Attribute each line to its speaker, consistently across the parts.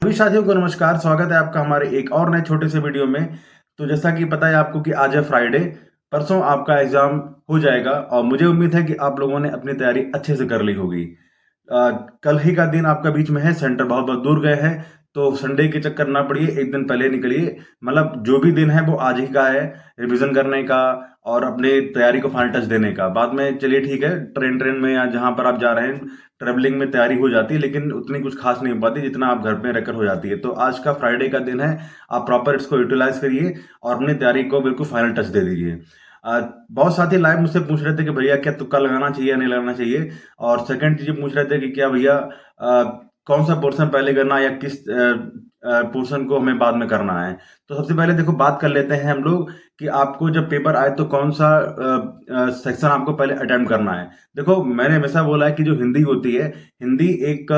Speaker 1: सभी साथियों को नमस्कार। स्वागत है आपका हमारे एक और नए छोटे से वीडियो में। तो जैसा कि पता है आपको कि आज है फ्राइडे, परसों आपका एग्जाम हो जाएगा और मुझे उम्मीद है कि आप लोगों ने अपनी तैयारी अच्छे से कर ली होगी। कल ही का दिन आपका बीच में है, सेंटर बहुत बहुत दूर गए हैं, तो संडे के चक्कर ना पड़िए, एक दिन पहले निकलिए। मतलब जो भी दिन है वो आज ही का है, रिवीजन करने का और अपने तैयारी को फाइनल टच देने का। बाद में चलिए ठीक है, ट्रेन ट्रेन में या जहां पर आप जा रहे हैं ट्रेवलिंग में तैयारी हो जाती है, लेकिन उतनी कुछ खास नहीं हो पाती जितना आप घर पे रहकर हो जाती है। तो आज का फ्राइडे का दिन है, आप प्रॉपर इसको यूटिलाइज करिए और अपनी तैयारी को बिल्कुल फाइनल टच दे दीजिए। बहुत साथी लाइव मुझसे पूछ रहे थे कि भैया क्या तुक्का लगाना चाहिए या नहीं लगाना चाहिए, और सेकंड चीज पूछ रहे थे कि क्या भैया कौन सा पोर्शन पहले करना है या किस पोर्शन को हमें बाद में करना है। तो सबसे पहले देखो बात कर लेते हैं हम लोग कि आपको जब पेपर आए तो कौन सा सेक्शन आपको पहले अटेम्प्ट करना है। देखो मैंने हमेशा बोला है कि जो हिंदी होती है, हिंदी एक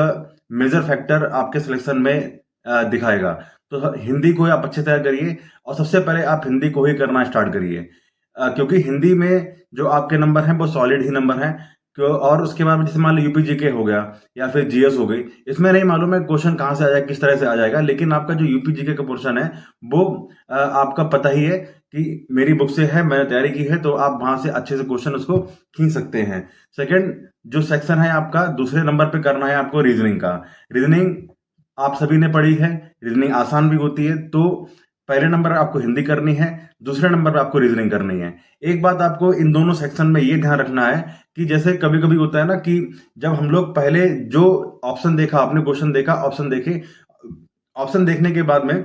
Speaker 1: मेजर फैक्टर आपके सिलेक्शन में दिखाएगा। तो हिंदी को ही आप अच्छे तरह करिए और सबसे पहले आप हिंदी को ही करना स्टार्ट करिए, क्योंकि हिंदी में जो आपके नंबर हैं वो सॉलिड ही नंबर हैं। क्यों? और उसके बाद जैसे मान लो यूपी जीके हो गया या फिर जीएस हो गई, इसमें नहीं मालूम है क्वेश्चन कहाँ से आ जाएगा, किस तरह से आ जाएगा, लेकिन आपका जो यूपी जीके का पोर्शन है वो आपका पता ही है कि मेरी बुक से है, मैंने तैयारी की है, तो आप वहां से अच्छे से क्वेश्चन उसको खींच सकते हैं। सेकंड जो सेक्शन है आपका दूसरे नंबर पे करना है आपको रीजनिंग का। रीजनिंग आप सभी ने पढ़ी है, रीजनिंग आसान भी होती है। तो पहले नंबर आपको हिंदी करनी है, दूसरे नंबर पे आपको रीजनिंग करनी है। एक बात आपको इन दोनों सेक्शन में ये ध्यान रखना है कि जैसे कभी कभी होता है ना कि जब हम लोग पहले जो ऑप्शन देखा, आपने क्वेश्चन देखा, ऑप्शन देखे, ऑप्शन देखने के बाद में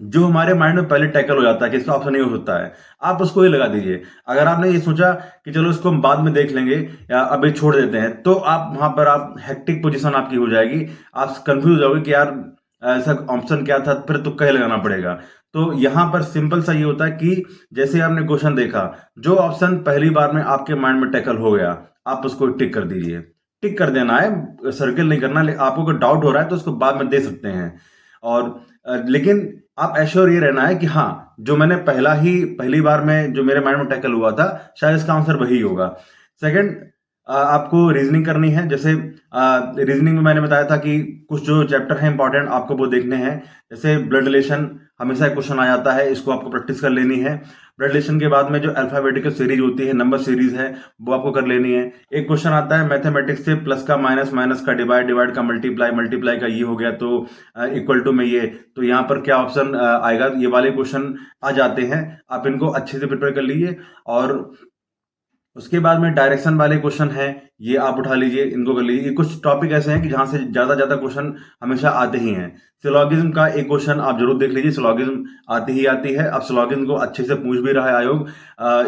Speaker 1: जो हमारे माइंड में पहले टैकल हो जाता है कि इसका ऑप्शन ये हो सकता है, आप उसको ही लगा दीजिए। अगर आपने ये सोचा कि चलो इसको हम बाद में देख लेंगे या अभी छोड़ देते हैं, तो आप वहां पर आप हेक्टिक पोजीशन आपकी हो जाएगी, आप कंफ्यूज हो जाओगे कि यार ऐसा ऑप्शन क्या था, फिर तुक्का ही लगाना पड़ेगा। तो यहाँ पर सिंपल सा ये होता है कि जैसे आपने क्वेश्चन देखा, जो ऑप्शन पहली बार में आपके माइंड में टैकल हो गया, आप उसको टिक कर दीजिए। टिक कर देना है, सर्किल नहीं करना। आपको कोई डाउट हो रहा है तो उसको बाद में दे सकते हैं। और लेकिन आप एश्योर ये रहना है कि हाँ, जो मैंने पहली बार में जो मेरे माइंड में टैकल हुआ था, शायद इसका आंसर वही होगा। सेकंड, आपको रीजनिंग करनी है। जैसे रीजनिंग में मैंने बताया था कि कुछ जो चैप्टर हैं इंपॉर्टेंट आपको वो देखने हैं। जैसे ब्लड रिलेशन हमेशा एक क्वेश्चन आ जाता है, इसको आपको प्रैक्टिस कर लेनी है। ब्लड रिलेशन के बाद में जो अल्फाबेटिकल सीरीज होती है, नंबर सीरीज है, वो आपको कर लेनी है। एक क्वेश्चन आता है मैथमेटिक्स से, प्लस का माइनस, माइनस का डिवाइड, डिवाइड का मल्टीप्लाई, मल्टीप्लाई का ये हो गया तो इक्वल टू में ये, तो यहाँ पर क्या ऑप्शन आएगा, ये वाले क्वेश्चन आ जाते हैं। आप इनको अच्छे से प्रिपेयर कर लीजिए। और उसके बाद में डायरेक्शन वाले क्वेश्चन हैं, ये आप उठा लीजिए, इनको कर लीजिए। ये कुछ टॉपिक ऐसे हैं कि जहां से ज्यादा ज्यादा क्वेश्चन हमेशा आते ही हैं। सिलोगिज्म का एक क्वेश्चन आप जरूर देख लीजिए, सिलोगिज्म आती ही आती है। अब सिलोगिज्म को अच्छे से पूछ भी रहा है आयोग।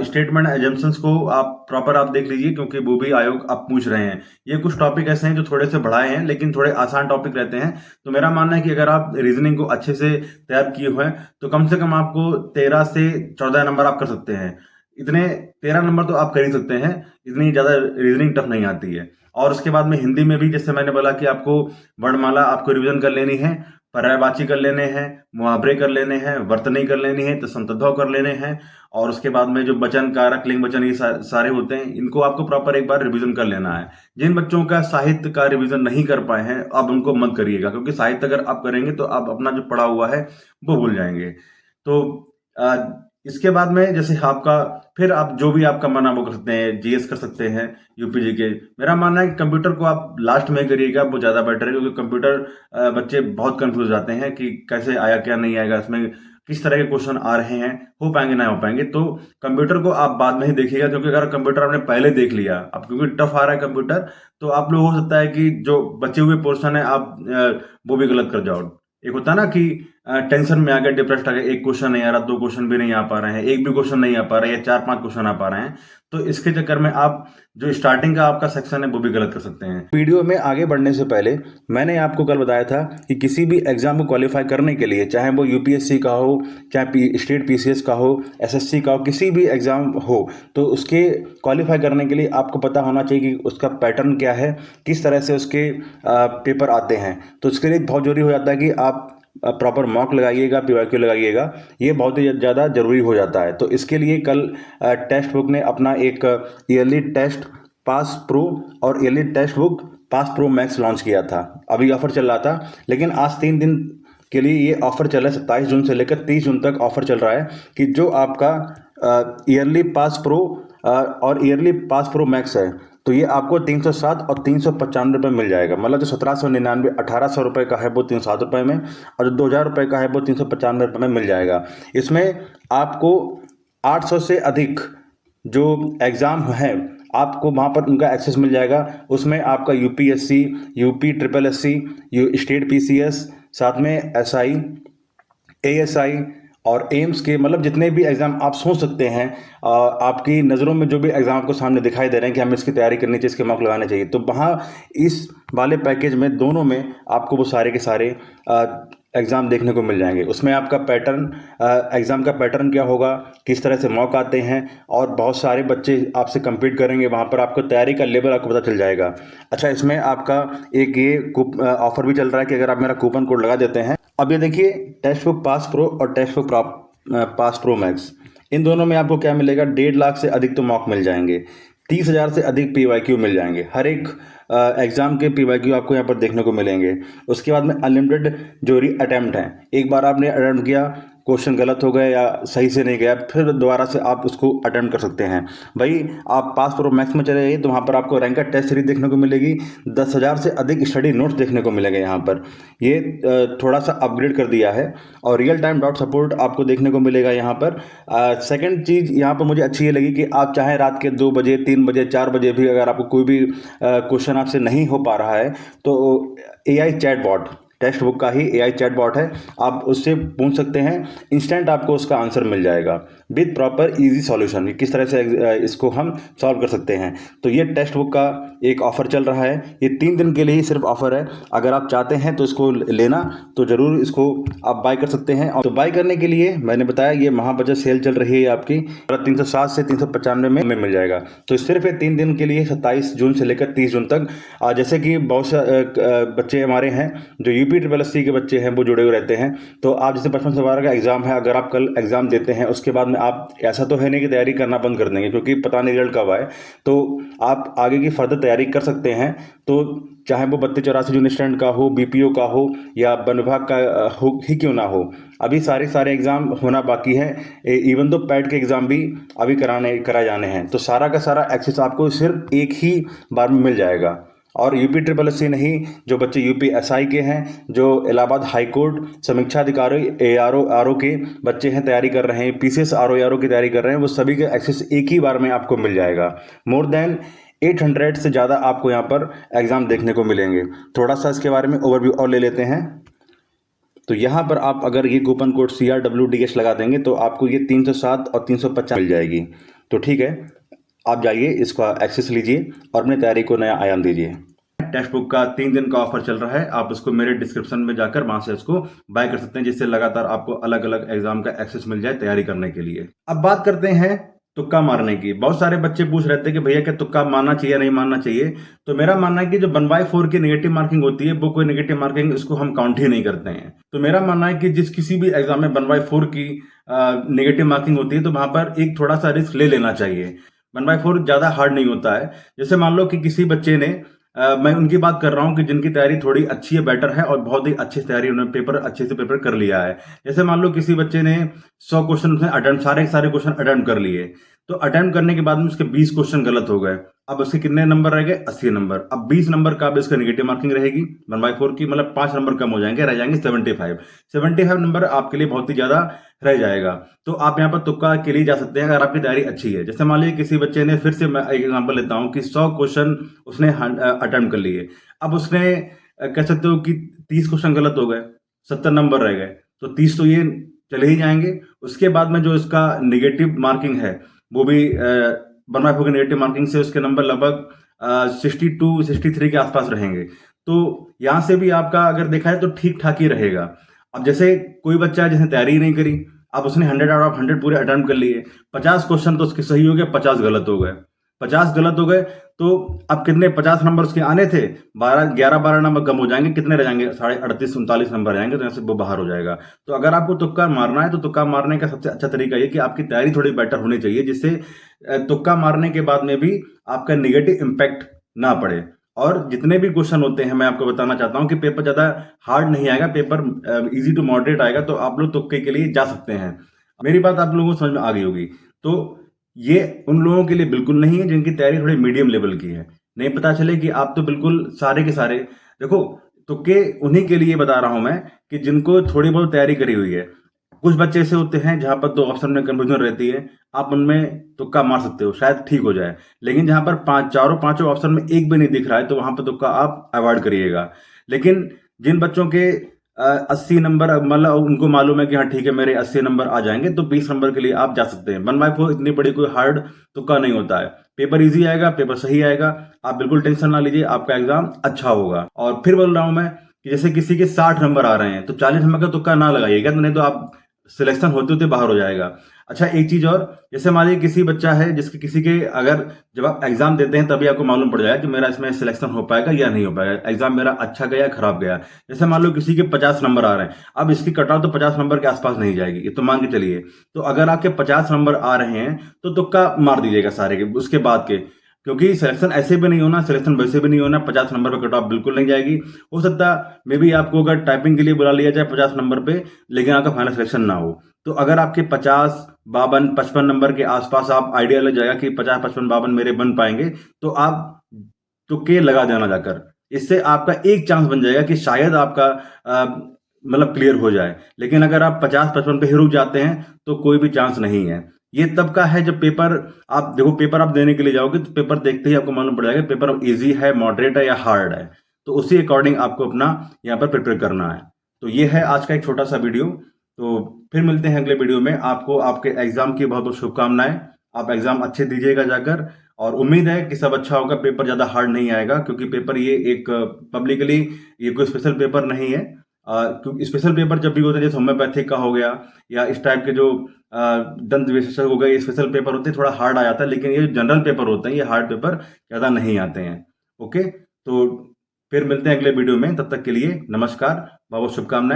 Speaker 1: स्टेटमेंट एजम्पशंस को आप प्रॉपर आप देख लीजिए, क्योंकि वो भी आयोग आप पूछ रहे हैं। ये कुछ टॉपिक ऐसे हैं जो थोड़े से बढ़ाए हैं, लेकिन थोड़े आसान टॉपिक रहते हैं। तो मेरा मानना है कि अगर आप रीजनिंग को अच्छे से तैयार किए हुए हैं तो कम से कम आपको 13 से 14 नंबर आप कर सकते हैं। इतने 13 नंबर तो आप कर ही सकते हैं, इतनी ज्यादा रीजनिंग टफ नहीं आती है। और उसके बाद में हिंदी में भी जैसे मैंने बोला कि आपको वर्णमाला आपको रिवीजन कर लेनी है, पर्यायवाची कर लेने हैं, मुहावरे कर लेने हैं, वर्तनी कर लेनी है, तो संतद्भव कर लेने हैं। और उसके बाद में जो वचन, कारक, लिंग वचन, ये सारे होते हैं, इनको आपको प्रॉपर एक बार रिवीजन कर लेना है। जिन बच्चों का साहित्य का रिवीजन नहीं कर पाए हैं, अब उनको मत करिएगा, क्योंकि साहित्य अगर आप करेंगे तो आप अपना जो पढ़ा हुआ है वो भूल जाएंगे। तो इसके बाद में जैसे आपका, फिर आप जो भी आपका मन है वो कर सकते हैं, जीएस कर सकते हैं, यूपी जीके। मेरा मानना है कि कंप्यूटर को आप लास्ट में करिएगा, वो ज़्यादा बेटर है, क्योंकि कंप्यूटर बच्चे बहुत कंफ्यूज हो जाते हैं कि कैसे आया क्या नहीं आएगा, इसमें किस तरह के क्वेश्चन आ रहे हैं, हो पाएंगे ना हो पाएंगे। तो कंप्यूटर को आप बाद में ही देखिएगा, क्योंकि अगर कंप्यूटर आपने पहले देख लिया, अब क्योंकि टफ आ रहा है कंप्यूटर, तो आप लोग हो सकता है कि जो बचे हुए पोर्शन है आप वो भी गलत कर जाओ। एक होता है ना कि टेंशन में आ गए, डिप्रेस्ड आ गए, एक क्वेश्चन नहीं आ रहा, दो क्वेश्चन भी नहीं आ पा रहे हैं, एक भी क्वेश्चन नहीं आ पा रहा है, या चार पांच क्वेश्चन आ पा रहे हैं, तो इसके चक्कर में आप जो स्टार्टिंग का आपका सेक्शन है वो भी गलत कर सकते हैं। वीडियो में आगे बढ़ने से पहले मैंने आपको कल बताया था कि किसी भी एग्जाम को क्वालिफाई करने के लिए, चाहे वो यूपीएससी का हो, चाहे स्टेट पीसीएस का हो, एसएससी का हो, किसी भी एग्जाम हो, तो उसके क्वालिफाई करने के लिए आपको पता होना चाहिए कि उसका पैटर्न क्या है, किस तरह से उसके पेपर आते हैं। तो उसके लिए बहुत जरूरी हो जाता है कि आप प्रॉपर मॉक लगाइएगा, पीवाईक्यू लगाइएगा, ये बहुत ही ज़्यादा ज़रूरी हो जाता है। तो इसके लिए कल टेक्स्ट बुक ने अपना एक ईयरली टेस्ट पास प्रो और yearly text book pass pro max launch किया था। अभी ऑफर चल रहा था, लेकिन आज 3 दिन के लिए ये ऑफर चल रहा है। 27 जून से लेकर 30 जून तक ऑफर चल रहा है कि जो आपका ईयरली पास प्रो और ईयरली पास प्रो मैक्स है, तो ये आपको 307 और 395 रुपये मिल जाएगा। मतलब जो 1799 1800 रुपये का है वो 307 रुपये में, और जो 2000 रुपये का है वो 395 रुपये में मिल जाएगा। इसमें आपको 800 से अधिक जो एग्ज़ाम है आपको वहाँ पर उनका एक्सेस मिल जाएगा। उसमें आपका UPSC, UP triple SC, state PCS, साथ में एसआई, एएसआई और एम्स के, मतलब जितने भी एग्ज़ाम आप सोच सकते हैं, आपकी नज़रों में जो भी एग्ज़ाम आपको सामने दिखाई दे रहे हैं कि हमें इसकी तैयारी करनी चाहिए, इसके मार्क लगाने चाहिए, तो वहाँ इस वाले पैकेज में दोनों में आपको वो सारे के सारे एग्ज़ाम देखने को मिल जाएंगे। उसमें आपका पैटर्न, एग्ज़ाम का पैटर्न क्या होगा, किस तरह से मॉक आते हैं, और बहुत सारे बच्चे आपसे कम्पीट करेंगे। वहाँ पर आपको तैयारी का लेवल आपको पता चल जाएगा। अच्छा, इसमें आपका एक ये ऑफर भी चल रहा है कि अगर आप मेरा कूपन कोड लगा देते हैं, अब ये देखिए, टेक्स्ट बुक पास प्रो और text book pass pro max, इन दोनों में आपको क्या मिलेगा, 1.5 लाख से अधिक तो मॉक मिल जाएंगे, 30,000 से अधिक पीवाईक्यू मिल जाएंगे। हर एक एग्ज़ाम के पीवाईक्यू आपको यहाँ पर देखने को मिलेंगे। उसके बाद में अनलिमिटेड जो री अटैम्प्ट हैं, एक बार आपने अटैम्प्ट किया, क्वेश्चन गलत हो गए या सही से नहीं गया, फिर दोबारा से आप उसको अटेम्प्ट कर सकते हैं। भाई आप पास प्रो मैक्स में चले जाइए तो वहाँ पर आपको रैंकर टेस्ट सीरीज देखने को मिलेगी, 10,000 से अधिक स्टडी नोट्स देखने को मिलेंगे। यहाँ पर ये थोड़ा सा अपग्रेड कर दिया है, और रियल टाइम डॉट सपोर्ट आपको देखने को मिलेगा यहाँ पर। सेकंड चीज़ यहाँ पर मुझे अच्छी ये लगी कि आप चाहे रात के 2 बजे, 3 बजे, 4 बजे भी अगर आपको कोई भी क्वेश्चन आपसे नहीं हो पा रहा है, तो AI chatbot, textbook का ही AI चैट बॉट है, आप उससे पूछ सकते हैं, इंस्टेंट आपको उसका आंसर मिल जाएगा विद प्रॉपर इजी सॉल्यूशन, किस तरह से इसको हम सॉल्व कर सकते हैं। तो ये टेक्स्ट बुक का एक ऑफ़र चल रहा है, ये 3 दिन के लिए ही सिर्फ ऑफ़र है। अगर आप चाहते हैं तो इसको लेना, तो ज़रूर इसको आप बाय कर सकते हैं। और तो बाय करने के लिए मैंने बताया ये महा बजट सेल चल रही है आपकी, 307 से 395 में मिल जाएगा। तो सिर्फ ये 3 दिन के लिए 27 जून से लेकर 30 जून तक। जैसे कि बहुत से बच्चे हमारे हैं जो यूपी ट्रिपल एससी के बच्चे हैं, वो जुड़े हुए रहते हैं। तो आप जैसे 55 से 12 का एग्ज़ाम है, अगर आप कल एग्ज़ाम देते हैं, उसके बाद में आप, ऐसा तो है नहीं कि तैयारी करना बंद कर देंगे क्योंकि पता नहीं रिजल्ट कब आए, तो आप आगे की फर्दर तैयारी कर सकते हैं। तो चाहे वो 32-84 यूनिट स्टैंड का हो, बीपीओ का हो, या वन विभाग का हो ही क्यों ना हो, अभी सारे एग्ज़ाम होना बाकी है। इवन दो पैट के एग्ज़ाम भी अभी कराए जाने हैं। तो सारा का सारा एक्सेस आपको सिर्फ एक ही बार में मिल जाएगा। और यूपी ट्रिपल एससी नहीं, जो बच्चे यूपी एसआई के हैं, जो इलाहाबाद हाई कोर्ट समीक्षा अधिकारी ARO के बच्चे हैं, तैयारी कर रहे हैं, PCS RO की तैयारी कर रहे हैं, वो सभी के एक्सेस एक ही बार में आपको मिल जाएगा। मोर देन 800 से ज़्यादा आपको यहाँ पर एग्ज़ाम देखने को मिलेंगे। थोड़ा सा इसके बारे में ओवरव्यू और ले लेते हैं। तो यहाँ पर आप अगर ये कूपन कोड CRWDH लगा देंगे तो आपको ये 307 और 350 मिल जाएगी। तो ठीक है, आप जाइए, इसका एक्सेस लीजिए और अपनी तैयारी को नया आयाम दीजिए। टेक्स्ट बुक का 3 दिन का ऑफर चल रहा है, आप उसको मेरे डिस्क्रिप्शन में जाकर वहां से इसको बाय कर सकते हैं, जिससे लगातार आपको अलग अलग एग्जाम का एक्सेस मिल जाए तैयारी करने के लिए। अब बात करते हैं तुक्का मारने की। बहुत सारे बच्चे पूछ रहे थे कि भैया क्या तुक्का मारना चाहिए या नहीं मारना चाहिए। तो मेरा मानना है कि जो 1/4 की नेगेटिव मार्किंग होती है, वो कोई नेगेटिव मार्किंग इसको हम काउंट ही नहीं करते हैं। तो मेरा मानना है कि जिस किसी भी एग्जाम में 1/4 की नेगेटिव मार्किंग होती है, तो वहां पर एक थोड़ा सा रिस्क ले लेना चाहिए। 1/4 ज्यादा हार्ड नहीं होता है। जैसे मान लो कि किसी बच्चे ने, मैं उनकी बात कर रहा हूं कि जिनकी तैयारी थोड़ी अच्छी है, बेटर है, और बहुत ही अच्छी तैयारी, उन्होंने अच्छे से पेपर कर लिया है। जैसे मान लो किसी बच्चे ने 100 क्वेश्चन उसने अटेम्प्ट, सारे क्वेश्चन अटेम्प्ट कर लिए, तो अटेम्प्ट करने के बाद में उसके 20 क्वेश्चन गलत हो गए। अब उसके कितने नंबर रह गए? 80 नंबर। अब 20 नंबर का अब इसका नेगेटिव मार्किंग रहेगी 1/4 की, मतलब 5 नंबर कम हो जाएंगे, रह जाएंगे 75 नंबर आपके लिए बहुत ही ज्यादा रह जाएगा। तो आप यहाँ पर तुक्का के लिए जा सकते हैं अगर आपकी तैयारी अच्छी है। जैसे मान लीजिए किसी बच्चे ने, फिर से मैं एक एग्जाम्पल लेता हूँ कि 100 क्वेश्चन उसने अटेम्प्ट कर लिए। अब उसने कह सकते हो कि 30 क्वेश्चन गलत हो गए, 70 नंबर रह गए, तो 30 तो ये चले ही जाएंगे। उसके बाद में जो इसका नेगेटिव मार्किंग है, वो भी 1/4 की नेगेटिव मार्किंग से उसके नंबर लगभग 62-63 के आसपास रहेंगे। तो यहां से भी आपका अगर देखा है तो ठीक ठाक ही रहेगा। अब जैसे कोई बच्चा है जिसने तैयारी ही नहीं करी, अब उसने 100 आउट ऑफ 100 पूरे अटेम्प्ट कर लिए, 50 क्वेश्चन तो उसके सही हो गए, 50 गलत हो गए। 50 गलत हो गए तो अब कितने 50 नंबर उसके आने थे, 11-12 नंबर कम हो जाएंगे, कितने रह जाएंगे? 38-39 नंबर रहेंगे, तो यहाँ से वो बाहर हो जाएगा। तो अगर आपको तुक्का मारना है तो तुक्का मारने का सबसे अच्छा तरीका ये कि आपकी तैयारी थोड़ी बेटर होनी चाहिए, जिससे तुक्का मारने के बाद में भी आपका नेगेटिव इम्पैक्ट ना पड़े। और जितने भी क्वेश्चन होते हैं मैं आपको बताना चाहता हूं कि पेपर ज़्यादा हार्ड नहीं आएगा, पेपर इजी टू मॉडरेट आएगा, तो आप लोग तुक्के के लिए जा सकते हैं। मेरी बात आप लोगों को समझ में आ गई होगी। तो ये उन लोगों के लिए बिल्कुल नहीं है जिनकी तैयारी थोड़ी मीडियम लेवल की है। नहीं पता चले कि आप तो बिल्कुल सारे के सारे, देखो तुक्के उन्हीं के लिए बता रहा हूं मैं कि जिनको थोड़ी बहुत तैयारी करी हुई है। कुछ बच्चे ऐसे होते हैं जहां पर 2 ऑप्शन में कंफ्यूजन रहती है, आप उनमें तुक्का मार सकते हो, शायद ठीक हो जाए। लेकिन जहां पर चारों पांचों ऑप्शन में एक भी नहीं दिख रहा है, तो वहां पर तुक्का आप अवॉइड करिएगा। लेकिन जिन बच्चों के 80 नंबर, मतलब उनको मालूम है कि हाँ ठीक है मेरे 80 नंबर आ जाएंगे, तो 20 नंबर के लिए आप जा सकते हैं। 1/4 इतनी बड़ी कोई हार्ड तुक्का नहीं होता है। पेपर इजी आएगा, पेपर सही आएगा, आप बिल्कुल टेंशन ना लीजिए, आपका एग्जाम अच्छा होगा। और फिर बोल रहा हूं मैं कि जैसे किसी के 60 नंबर आ रहे हैं तो 40 नंबर का तुक्का ना लगाइएगा, नहीं तो आप सिलेक्शन होते होते बाहर हो जाएगा। अच्छा एक चीज और, जैसे मान लीजिए किसी बच्चा है जिसके किसी के, अगर जब आप एग्जाम देते हैं तभी आपको मालूम पड़ जाएगा कि मेरा इसमें सिलेक्शन हो पाएगा या नहीं हो पाएगा, एग्जाम मेरा अच्छा गया या खराब गया। जैसे मान लो किसी के 50 नंबर आ रहे हैं, अब इसकी कट ऑफ तो 50 नंबर के आसपास नहीं जाएगी, ये तो मान के चलिए। तो अगर आपके 50 नंबर आ रहे हैं तो तुक्का मार दीजिएगा सारे के उसके बाद के, क्योंकि सिलेक्शन ऐसे भी नहीं होना, सिलेक्शन वैसे भी नहीं होना, 50 नंबर पर कट ऑफ बिल्कुल नहीं जाएगी। हो सकता मे बी आपको अगर टाइपिंग के लिए बुला लिया जाए 50 नंबर पे, लेकिन आपका फाइनल सिलेक्शन ना हो। तो अगर आपके 50, 52, 55 नंबर के आसपास आप आइडिया लग जाएगा कि 50, 55, 52 मेरे बन पाएंगे, तो आप तुक्के लगा देना जाकर। इससे आपका एक चांस बन जाएगा कि शायद आपका मतलब क्लियर हो जाए। लेकिन अगर आप 50, 55 पे ही रुक जाते हैं तो कोई भी चांस नहीं है। ये तब का है जब पेपर, आप देखो पेपर आप देने के लिए जाओगे तो पेपर देखते ही आपको मालूम पड़ जाएगा पेपर इजी है, मॉडरेट है या हार्ड है। तो उसी अकॉर्डिंग आपको अपना यहाँ पर प्रिपेयर करना है। तो ये है आज का एक छोटा सा वीडियो। तो फिर मिलते हैं अगले वीडियो में। आपको आपके एग्जाम की बहुत बहुत शुभकामनाएं। आप एग्जाम अच्छे दीजिएगा जाकर, और उम्मीद है कि सब अच्छा होगा, पेपर ज़्यादा हार्ड नहीं आएगा, क्योंकि पेपर ये एक पब्लिकली ये कोई स्पेशल पेपर नहीं है। क्योंकि स्पेशल पेपर जब भी होते हैं जैसे होम्योपैथिक का हो गया या इस टाइप के जो दंत विशेषज्ञ हो गए, ये स्पेशल पेपर होते हैं, थोड़ा हार्ड आ जाता है। लेकिन ये जनरल पेपर होते हैं, ये हार्ड पेपर ज़्यादा नहीं आते हैं। ओके, तो फिर मिलते हैं अगले वीडियो में। तब तक के लिए नमस्कार, बहुत बहुत शुभकामनाएं।